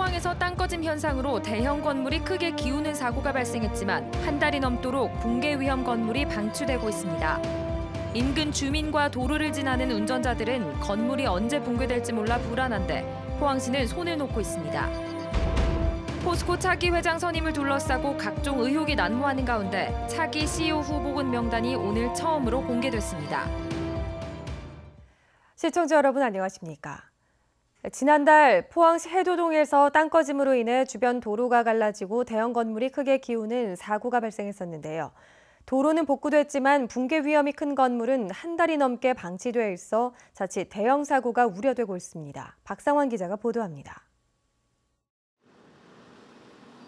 포항에서 땅꺼짐 현상으로 대형 건물이 크게 기우는 사고가 발생했지만 한 달이 넘도록 붕괴 위험 건물이 방치되고 있습니다. 인근 주민과 도로를 지나는 운전자들은 건물이 언제 붕괴될지 몰라 불안한데 포항시는 손을 놓고 있습니다. 포스코 차기 회장 선임을 둘러싸고 각종 의혹이 난무하는 가운데 차기 CEO 후보군 명단이 오늘 처음으로 공개됐습니다. 시청자 여러분 안녕하십니까? 지난달 포항시 해도동에서 땅꺼짐으로 인해 주변 도로가 갈라지고 대형 건물이 크게 기우는 사고가 발생했었는데요. 도로는 복구됐지만 붕괴 위험이 큰 건물은 한 달이 넘게 방치돼 있어 자칫 대형 사고가 우려되고 있습니다. 박상환 기자가 보도합니다.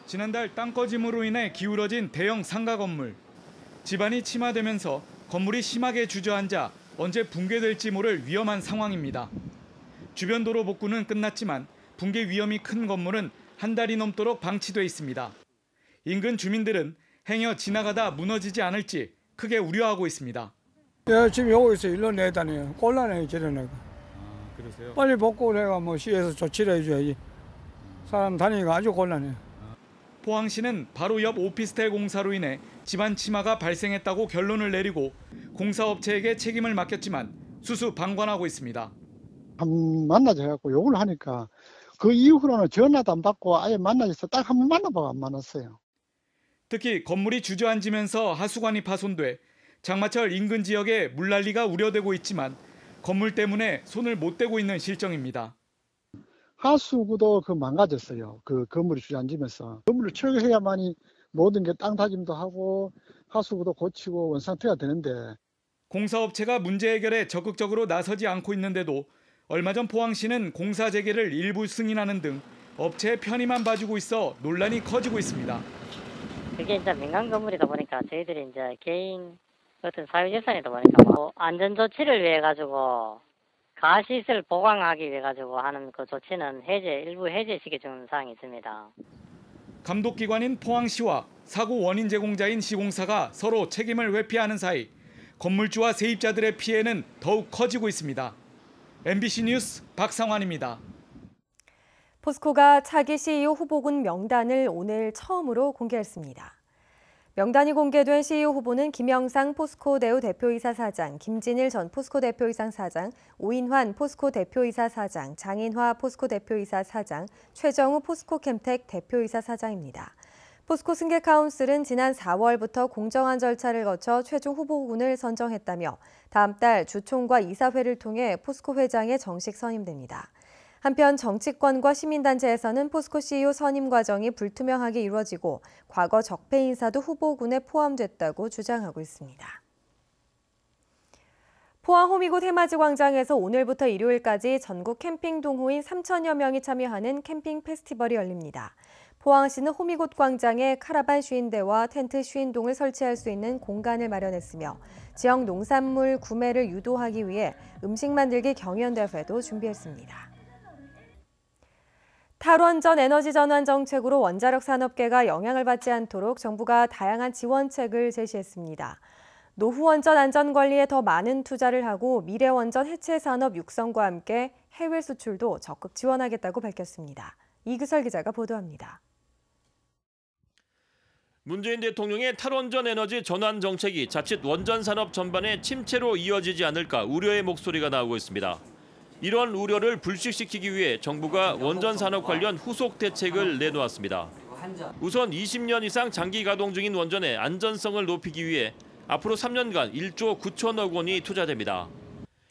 지난달 땅꺼짐으로 인해 기울어진 대형 상가 건물. 집안이 침하되면서 건물이 심하게 주저앉아 언제 붕괴될지 모를 위험한 상황입니다. 주변 도로 복구는 끝났지만 붕괴 위험이 큰 건물은 한 달이 넘도록 방치돼 있습니다. 인근 주민들은 행여 지나가다 무너지지 않을지 크게 우려하고 있습니다. 예, 지금 여기서 일로 내다녀요. 곤란해요, 저런. 그러세요? 빨리 복구를 해가 뭐 시에서 조치를 해줘야지. 사람 다니기가 아주 곤란해요. 포항시는 바로 옆 오피스텔 공사로 인해 집안 침하가 발생했다고 결론을 내리고 공사업체에게 책임을 맡겼지만 수수방관하고 있습니다. 한 만나자 해갖고 욕을 하니까 그 이후로는 전화도 안 받고 아예 만나서 딱 한 번 만나보고 안 만났어요. 특히 건물이 주저앉으면서 하수관이 파손돼 장마철 인근 지역에 물난리가 우려되고 있지만 건물 때문에 손을 못 대고 있는 실정입니다. 하수구도 망가졌어요. 그 건물이 주저앉으면서 건물을 철거해야만이 모든 게 땅 다짐도 하고 하수구도 고치고 원상태가 되는데 공사업체가 문제 해결에 적극적으로 나서지 않고 있는데도 얼마 전 포항시는 공사 재개를 일부 승인하는 등 업체의 편의만 봐주고 있어 논란이 커지고 있습니다. 그게 이제 민간 건물이다 보니까 저희들이 이제 개인 어떤 사유재산이다 보니까 안전 조치를 위해 가지고 가시설 보강하기 위해 가지고 하는 그 조치는 일부 해제시켜 주는 사항이 있습니다. 감독기관인 포항시와 사고 원인 제공자인 시공사가 서로 책임을 회피하는 사이 건물주와 세입자들의 피해는 더욱 커지고 있습니다. MBC 뉴스 박상환입니다. 포스코가 차기 CEO 후보군 명단을 오늘 처음으로 공개했습니다. 명단이 공개된 CEO 후보는 김영상 포스코 대우 대표이사 사장, 김진일 전 포스코 대표이사 사장, 오인환 포스코 대표이사 사장, 장인화 포스코 대표이사 사장, 최정우 포스코 캠텍 대표이사 사장입니다. 포스코 승계 카운슬은 지난 4월부터 공정한 절차를 거쳐 최종 후보군을 선정했다며 다음 달 주총과 이사회를 통해 포스코 회장에 정식 선임됩니다. 한편 정치권과 시민단체에서는 포스코 CEO 선임 과정이 불투명하게 이루어지고 과거 적폐 인사도 후보군에 포함됐다고 주장하고 있습니다. 포항 호미곶 해맞이 광장에서 오늘부터 일요일까지 전국 캠핑 동호인 3천여 명이 참여하는 캠핑 페스티벌이 열립니다. 포항시는 호미곶 광장에 카라반 쉬인대와 텐트 쉬인동을 설치할 수 있는 공간을 마련했으며 지역 농산물 구매를 유도하기 위해 음식 만들기 경연대회도 준비했습니다. 탈원전 에너지 전환 정책으로 원자력 산업계가 영향을 받지 않도록 정부가 다양한 지원책을 제시했습니다. 노후 원전 안전 관리에 더 많은 투자를 하고 미래 원전 해체 산업 육성과 함께 해외 수출도 적극 지원하겠다고 밝혔습니다. 이규설 기자가 보도합니다. 문재인 대통령의 탈원전 에너지 전환 정책이 자칫 원전 산업 전반의 침체로 이어지지 않을까 우려의 목소리가 나오고 있습니다. 이런 우려를 불식시키기 위해 정부가 원전 산업 관련 후속 대책을 내놓았습니다. 우선 20년 이상 장기 가동 중인 원전의 안전성을 높이기 위해 앞으로 3년간 1조 9천억 원이 투자됩니다.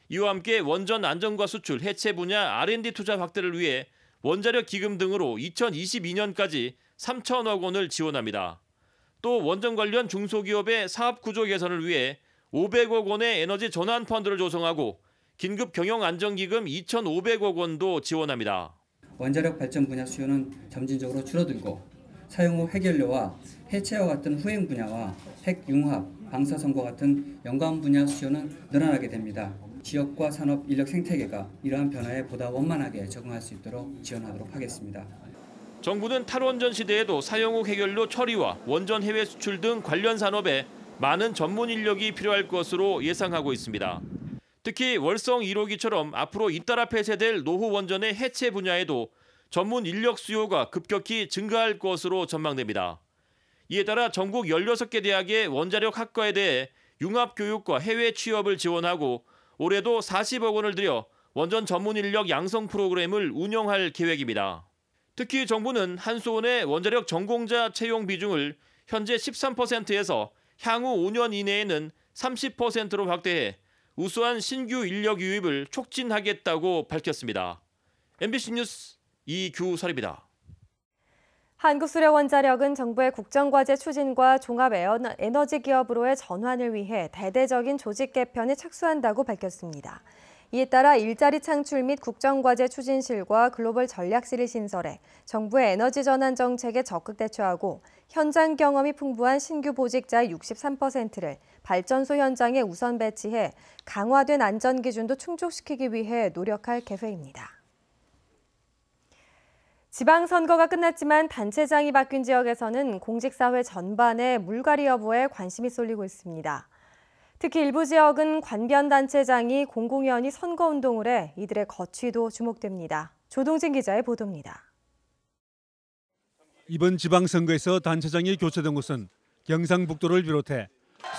이와 함께 원전 안전과 수출, 해체 분야 R&D 투자 확대를 위해 원자력 기금 등으로 2022년까지 3천억 원을 지원합니다. 또 원전 관련 중소기업의 사업 구조 개선을 위해 500억 원의 에너지 전환 펀드를 조성하고 긴급 경영 안정기금 2,500억 원도 지원합니다. 원자력 발전 분야 수요는 점진적으로 줄어들고 사용 후 핵연료와 해체와 같은 후행 분야와 핵융합, 방사선과 같은 연관 분야 수요는 늘어나게 됩니다. 지역과 산업 인력 생태계가 이러한 변화에 보다 원만하게 적응할 수 있도록 지원하도록 하겠습니다. 정부는 탈원전 시대에도 사용 후 핵연료 처리와 원전 해외 수출 등 관련 산업에 많은 전문 인력이 필요할 것으로 예상하고 있습니다. 특히 월성 1호기처럼 앞으로 잇따라 폐쇄될 노후 원전의 해체 분야에도 전문 인력 수요가 급격히 증가할 것으로 전망됩니다. 이에 따라 전국 16개 대학의 원자력 학과에 대해 융합 교육과 해외 취업을 지원하고 올해도 40억 원을 들여 원전 전문 인력 양성 프로그램을 운영할 계획입니다. 특히 정부는 한수원의 원자력 전공자 채용 비중을 현재 13%에서 향후 5년 이내에는 30%로 확대해 우수한 신규 인력 유입을 촉진하겠다고 밝혔습니다. MBC 뉴스 이규설입니다. 한국수력원자력은 정부의 국정과제 추진과 종합에너지 기업으로의 전환을 위해 대대적인 조직 개편에 착수한다고 밝혔습니다. 이에 따라 일자리 창출 및 국정과제 추진실과 글로벌 전략실을 신설해 정부의 에너지 전환 정책에 적극 대처하고 현장 경험이 풍부한 신규 보직자의 63%를 발전소 현장에 우선 배치해 강화된 안전 기준도 충족시키기 위해 노력할 계획입니다. 지방선거가 끝났지만 단체장이 바뀐 지역에서는 공직사회 전반의 물갈이 여부에 관심이 쏠리고 있습니다. 특히 일부 지역은 관변단체장이 공공연히 선거운동을 해 이들의 거취도 주목됩니다. 조동진 기자의 보도입니다. 이번 지방선거에서 단체장이 교체된 곳은 경상북도를 비롯해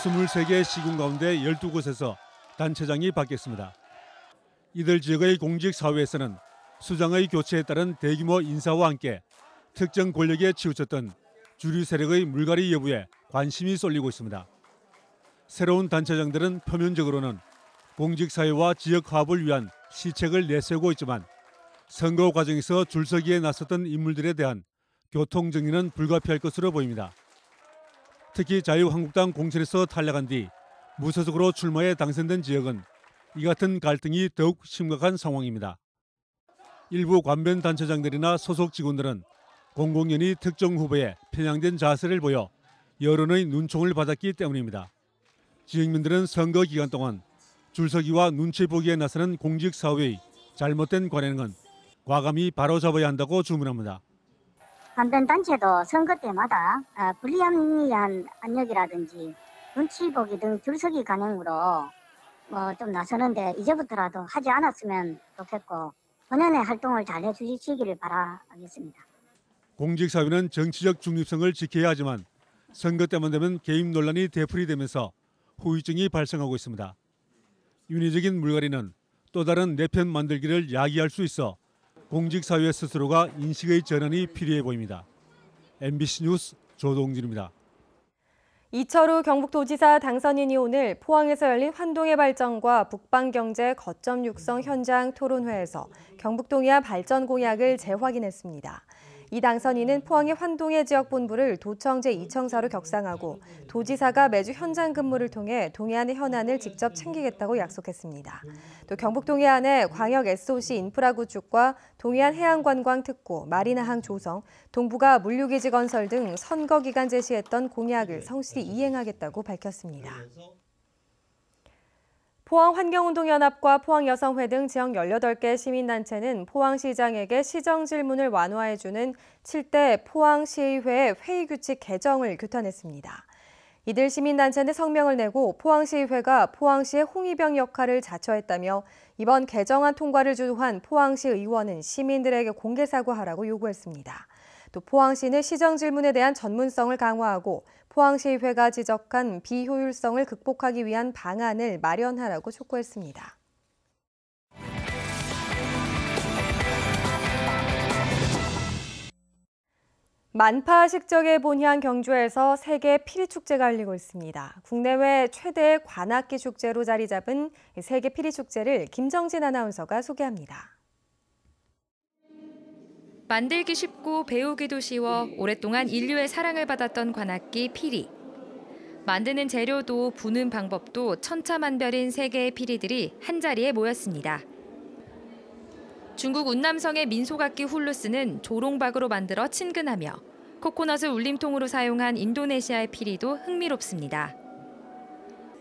23개 시군 가운데 12곳에서 단체장이 바뀌었습니다. 이들 지역의 공직사회에서는 수장의 교체에 따른 대규모 인사와 함께 특정 권력에 치우쳤던 주류 세력의 물갈이 여부에 관심이 쏠리고 있습니다. 새로운 단체장들은 표면적으로는 공직사회와 지역 화합을 위한 시책을 내세우고 있지만 선거 과정에서 줄서기에 나섰던 인물들에 대한 교통정리는 불가피할 것으로 보입니다. 특히 자유한국당 공천에서 탈락한 뒤 무소속으로 출마해 당선된 지역은 이 같은 갈등이 더욱 심각한 상황입니다. 일부 관변단체장들이나 소속 직원들은 공공연히 특정 후보에 편향된 자세를 보여 여론의 눈총을 받았기 때문입니다. 지역민들은 선거 기간 동안 줄서기와 눈치 보기에 나서는 공직사회의 잘못된 관행은 과감히 바로잡아야 한다고 주문합니다. 관변단체도 선거 때마다 불리합리한 압력이라든지 눈치 보기 등 줄서기 관행으로 좀 나서는데 이제부터라도 하지 않았으면 좋겠고 본연의 활동을 잘 해주시기를 바라겠습니다. 공직사회는 정치적 중립성을 지켜야 하지만 선거 때만 되면 개입 논란이 되풀이되면서 후유증이 발생하고 있습니다. 윤리적인 물갈이는 또 다른 내편 만들기를 야기할 수 있어 공직사회 스스로가 인식의 전환이 필요해 보입니다. MBC 뉴스 조동진입니다. 이철우 경북도지사 당선인이 오늘 포항에서 열린 환동의 발전과 북방경제 거점 육성 현장 토론회에서 경북 동해안 발전 공약을 재확인했습니다. 이 당선인은 포항의 환동해 지역 본부를 도청 제2청사로 격상하고 도지사가 매주 현장 근무를 통해 동해안의 현안을 직접 챙기겠다고 약속했습니다. 또 경북 동해안의 광역 SOC 인프라 구축과 동해안 해양관광 특구, 마리나항 조성, 동부가 물류기지 건설 등 선거 기간 제시했던 공약을 성실히 이행하겠다고 밝혔습니다. 포항환경운동연합과 포항여성회 등 지역 18개 시민단체는 포항시장에게 시정질문을 완화해주는 7대 포항시의회 회의규칙 개정을 규탄했습니다. 이들 시민단체는 성명을 내고 포항시의회가 포항시의 홍위병 역할을 자처했다며 이번 개정안 통과를 주도한 포항시 의원은 시민들에게 공개 사과하라고 요구했습니다. 또 포항시는 시정질문에 대한 전문성을 강화하고 포항시의회가 지적한 비효율성을 극복하기 위한 방안을 마련하라고 촉구했습니다. 만파 식적의 본향 경주에서 세계 피리축제가 열리고 있습니다. 국내외 최대 관악기 축제로 자리 잡은 세계 피리축제를 김정진 아나운서가 소개합니다. 만들기 쉽고 배우기도 쉬워 오랫동안 인류의 사랑을 받았던 관악기 피리. 만드는 재료도 부는 방법도 천차만별인 세 개의 피리들이 한자리에 모였습니다. 중국 운남성의 민속악기 훌루스는 조롱박으로 만들어 친근하며 코코넛을 울림통으로 사용한 인도네시아의 피리도 흥미롭습니다.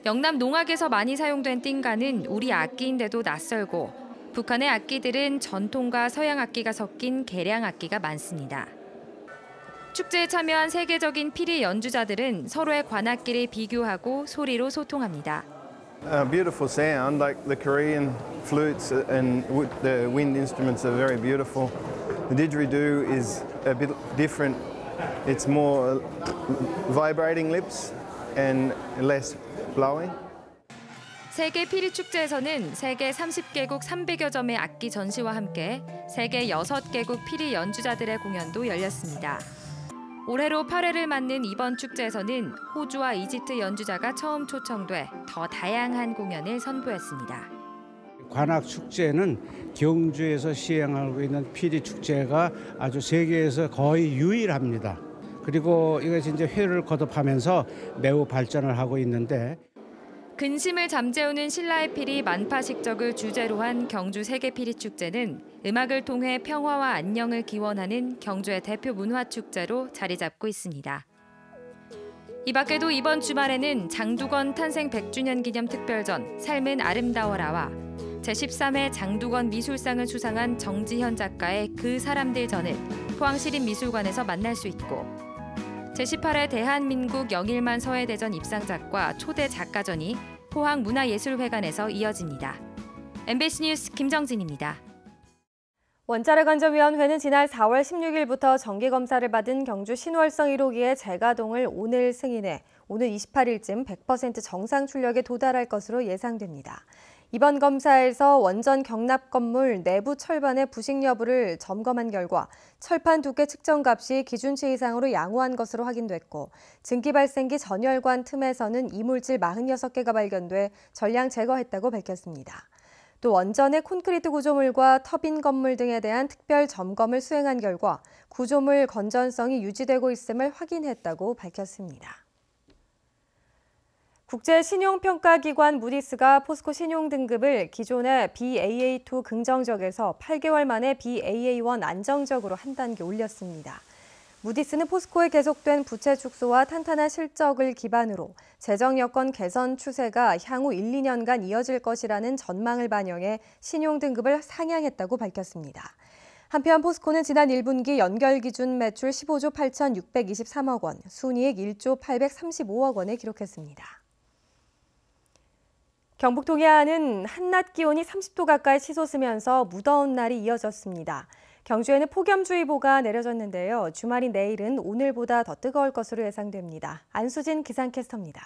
영남 농악에서 많이 사용된 띵가는 우리 악기인데도 낯설고 북한의 악기들은 전통과 서양 악기가 섞인 개량 악기가 많습니다. 축제에 참여한 세계적인 피리 연주자들은 서로의 관악기를 비교하고 소리로 소통합니다. A beautiful sound, like the Korean flutes and the wind instruments are very beautiful. The didgeridoo is a bit different. It's more vibrating lips and less blowing. 세계 피리축제에서는 세계 30개국 300여 점의 악기 전시와 함께 세계 6개국 피리 연주자들의 공연도 열렸습니다. 올해로 8회를 맞는 이번 축제에서는 호주와 이집트 연주자가 처음 초청돼 더 다양한 공연을 선보였습니다. 관악축제는 경주에서 시행하고 있는 피리축제가 아주 세계에서 거의 유일합니다. 그리고 이것이 이제 회를 거듭하면서 매우 발전을 하고 있는데 근심을 잠재우는 신라의 피리 만파식적을 주제로 한 경주 세계피리축제는 음악을 통해 평화와 안녕을 기원하는 경주의 대표 문화축제로 자리 잡고 있습니다. 이 밖에도 이번 주말에는 장두건 탄생 100주년 기념 특별전 삶은 아름다워라와 제13회 장두건 미술상을 수상한 정지현 작가의 그 사람들 전을 포항시립미술관에서 만날 수 있고 제18회 대한민국 영일만 서해대전 입상작과 초대 작가전이 포항문화예술회관에서 이어집니다. MBC 뉴스 김정진입니다. 원자력안전위원회는 지난 4월 16일부터 정기검사를 받은 경주 신월성 1호기의 재가동을 오늘 승인해 오늘 28일쯤 100% 정상 출력에 도달할 것으로 예상됩니다. 이번 검사에서 원전 경납 건물 내부 철판의 부식 여부를 점검한 결과 철판 두께 측정값이 기준치 이상으로 양호한 것으로 확인됐고 증기 발생기 전열관 틈에서는 이물질 46개가 발견돼 전량 제거했다고 밝혔습니다. 또 원전의 콘크리트 구조물과 터빈 건물 등에 대한 특별 점검을 수행한 결과 구조물 건전성이 유지되고 있음을 확인했다고 밝혔습니다. 국제신용평가기관 무디스가 포스코 신용 등급을 기존의 Baa2 긍정적에서 8개월 만에 Baa1 안정적으로 한 단계 올렸습니다. 무디스는 포스코의 계속된 부채 축소와 탄탄한 실적을 기반으로 재정 여건 개선 추세가 향후 1, 2년간 이어질 것이라는 전망을 반영해 신용 등급을 상향했다고 밝혔습니다. 한편 포스코는 지난 1분기 연결 기준 매출 15조 8,623억 원, 순이익 1조 835억 원을 기록했습니다. 경북 동해안은 한낮 기온이 30도 가까이 치솟으면서 무더운 날이 이어졌습니다. 경주에는 폭염주의보가 내려졌는데요. 주말인 내일은 오늘보다 더 뜨거울 것으로 예상됩니다. 안수진 기상캐스터입니다.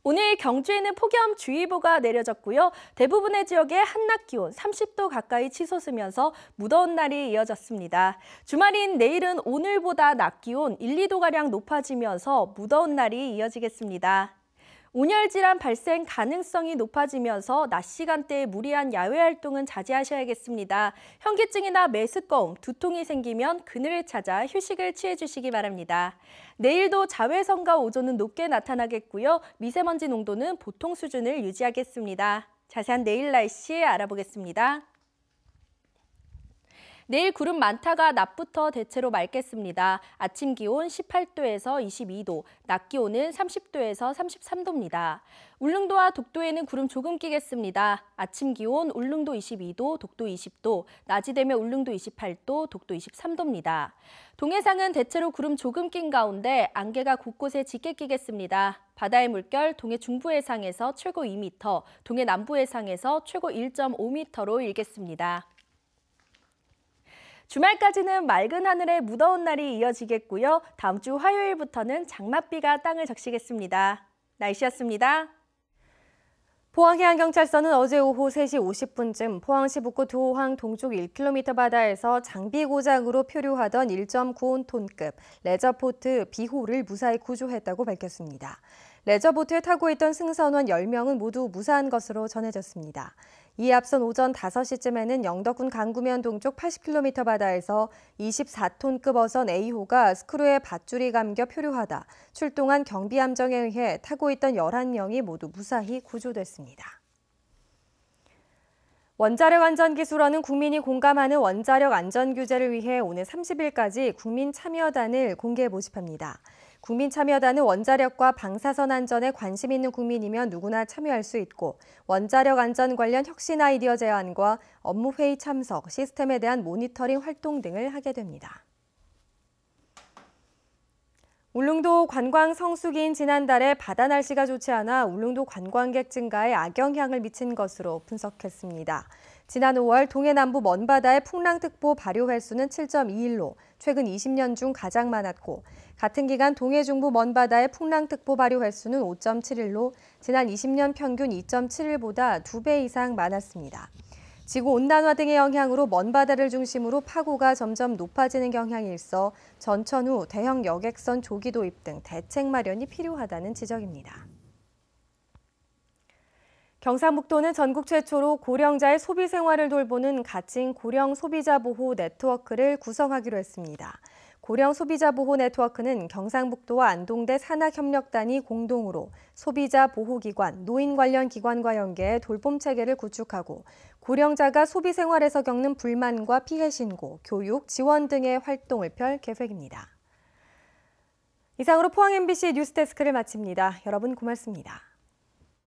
오늘 경주에는 폭염주의보가 내려졌고요. 대부분의 지역에 한낮 기온 30도 가까이 치솟으면서 무더운 날이 이어졌습니다. 주말인 내일은 오늘보다 낮 기온 1, 2도가량 높아지면서 무더운 날이 이어지겠습니다. 온열 질환 발생 가능성이 높아지면서 낮 시간대에 무리한 야외 활동은 자제하셔야겠습니다. 현기증이나 메스꺼움, 두통이 생기면 그늘을 찾아 휴식을 취해주시기 바랍니다. 내일도 자외선과 오존은 높게 나타나겠고요. 미세먼지 농도는 보통 수준을 유지하겠습니다. 자세한 내일 날씨 알아보겠습니다. 내일 구름 많다가 낮부터 대체로 맑겠습니다. 아침 기온 18도에서 22도, 낮 기온은 30도에서 33도입니다. 울릉도와 독도에는 구름 조금 끼겠습니다. 아침 기온 울릉도 22도, 독도 20도, 낮이 되면 울릉도 28도, 독도 23도입니다. 동해상은 대체로 구름 조금 낀 가운데 안개가 곳곳에 짙게 끼겠습니다. 바다의 물결 동해 중부해상에서 최고 2m, 동해 남부해상에서 최고 1.5m로 일겠습니다. 주말까지는 맑은 하늘에 무더운 날이 이어지겠고요. 다음 주 화요일부터는 장맛비가 땅을 적시겠습니다. 날씨였습니다. 포항해양경찰서는 어제 오후 3시 50분쯤 포항시 북구 두호항 동쪽 1km 바다에서 장비 고장으로 표류하던 1.95톤급 레저보트 비호를 무사히 구조했다고 밝혔습니다. 레저보트에 타고 있던 승선원 10명은 모두 무사한 것으로 전해졌습니다. 이에 앞선 오전 5시쯤에는 영덕군 강구면 동쪽 80km 바다에서 24톤급 어선 A호가 스크루에 밧줄이 감겨 표류하다 출동한 경비함정에 의해 타고 있던 11명이 모두 무사히 구조됐습니다. 원자력 안전기술원은 국민이 공감하는 원자력 안전규제를 위해 오늘 30일까지 국민참여단을 공개 모집합니다. 국민참여단은 원자력과 방사선 안전에 관심 있는 국민이면 누구나 참여할 수 있고 원자력 안전 관련 혁신 아이디어 제안과 업무 회의 참석, 시스템에 대한 모니터링 활동 등을 하게 됩니다. 울릉도 관광 성수기인 지난달에 바다 날씨가 좋지 않아 울릉도 관광객 증가에 악영향을 미친 것으로 분석했습니다. 지난 5월 동해 남부 먼바다의 풍랑특보 발효 횟수는 7.21로 최근 20년 중 가장 많았고 같은 기간 동해 중부 먼바다의 풍랑특보 발효 횟수는 5.71로 지난 20년 평균 2.71보다 2배 이상 많았습니다. 지구온난화 등의 영향으로 먼바다를 중심으로 파고가 점점 높아지는 경향이 있어 전천 후 대형 여객선 조기 도입 등 대책 마련이 필요하다는 지적입니다. 경상북도는 전국 최초로 고령자의 소비 생활을 돌보는 가칭 고령 소비자 보호 네트워크를 구성하기로 했습니다. 고령 소비자 보호 네트워크는 경상북도와 안동대 산학협력단이 공동으로 소비자 보호기관, 노인 관련 기관과 연계해 돌봄 체계를 구축하고 고령자가 소비 생활에서 겪는 불만과 피해 신고, 교육, 지원 등의 활동을 펼 계획입니다. 이상으로 포항 MBC 뉴스데스크를 마칩니다. 여러분 고맙습니다.